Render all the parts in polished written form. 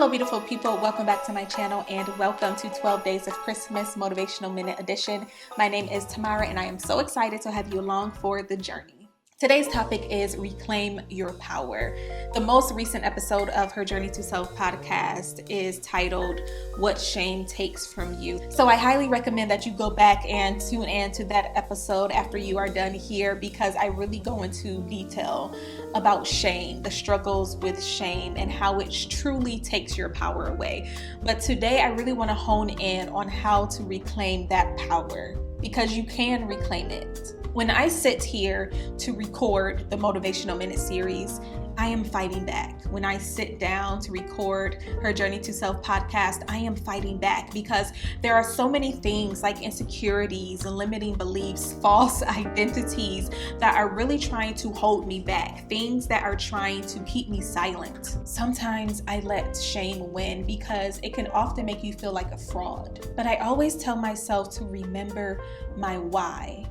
Hello, beautiful people. Welcome back to my channel and welcome to 12 Days of Christmas Motivational Minute Edition. My name is Tamara and I am so excited to have you along for the journey. Today's topic is reclaim your power. The most recent episode of HerJourney2Self Podcast is titled What Shame Takes From You. So I highly recommend that you go back and tune in to that episode after you are done here, because I really go into detail about shame, the struggles with shame, and how it truly takes your power away. But today I really want to hone in on how to reclaim that power, because you can reclaim it. When I sit here to record the Motivational Minute series, I am fighting back. When I sit down to record HerJourney2Self Podcast, I am fighting back because there are so many things like insecurities and limiting beliefs, false identities that are really trying to hold me back, things that are trying to keep me silent. Sometimes I let shame win because it can often make you feel like a fraud. But I always tell myself to remember my why.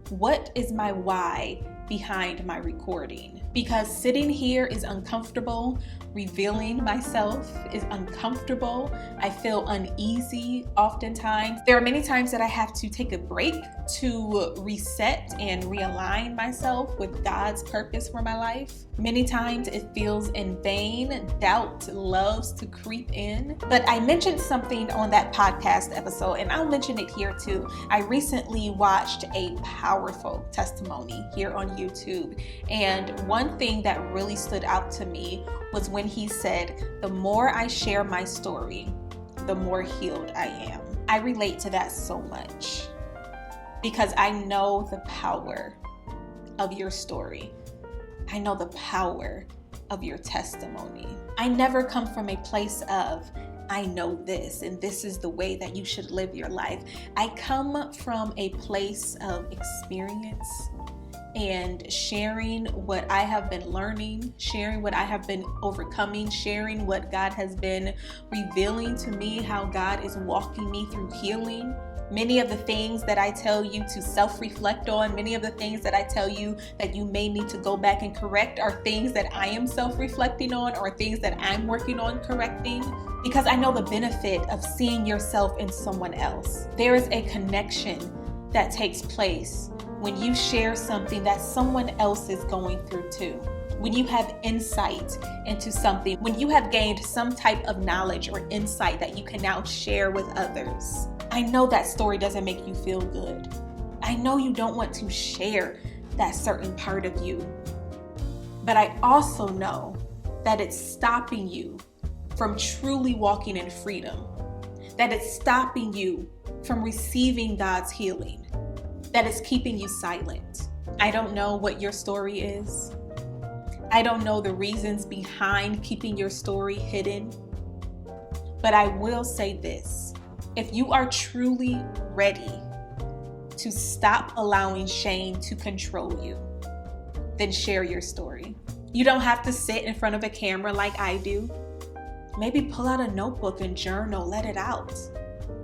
What is my why behind my recording? Because sitting here is uncomfortable. Revealing myself is uncomfortable. I feel uneasy oftentimes. There are many times that I have to take a break to reset and realign myself with God's purpose for my life. Many times it feels in vain. Doubt loves to creep in. But I mentioned something on that podcast episode, and I'll mention it here too. I recently watched a powerful testimony here on YouTube, and one thing that really stood out to me was when he said, "The more I share my story, the more healed I am." I relate to that so much because I know the power of your story. I know the power of your testimony. I never come from a place of, I know this and this is the way that you should live your life. I come from a place of experience and sharing what I have been learning, sharing what I have been overcoming, sharing what God has been revealing to me, how God is walking me through healing. Many of the things that I tell you to self-reflect on, many of the things that I tell you that you may need to go back and correct are things that I am self-reflecting on or things that I'm working on correcting, because I know the benefit of seeing yourself in someone else. There is a connection that takes place when you share something that someone else is going through too. When you have insight into something, when you have gained some type of knowledge or insight that you can now share with others. I know that story doesn't make you feel good. I know you don't want to share that certain part of you. But I also know that it's stopping you from truly walking in freedom. That it's stopping you from receiving God's healing. That is keeping you silent. I don't know what your story is. I don't know the reasons behind keeping your story hidden. But I will say this. If you are truly ready to stop allowing shame to control you, then share your story. You don't have to sit in front of a camera like I do. Maybe pull out a notebook and journal, let it out.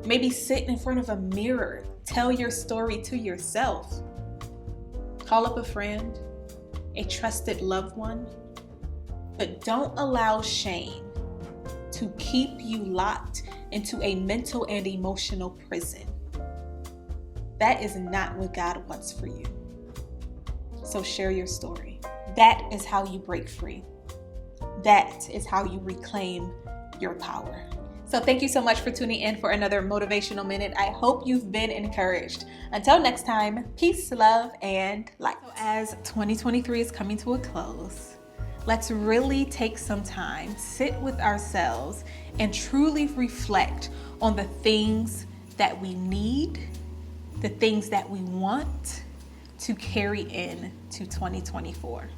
Maybe sit in front of a mirror. Tell your story to yourself. Call up a friend, a trusted loved one, but don't allow shame to keep you locked into a mental and emotional prison. That is not what God wants for you. So share your story. That is how you break free. That is how you reclaim your power. So thank you so much for tuning in for another Motivational Minute. I hope you've been encouraged. Until next time, peace, love, and light. So as 2023 is coming to a close, let's really take some time, sit with ourselves, and truly reflect on the things that we need, the things that we want to carry in to 2024.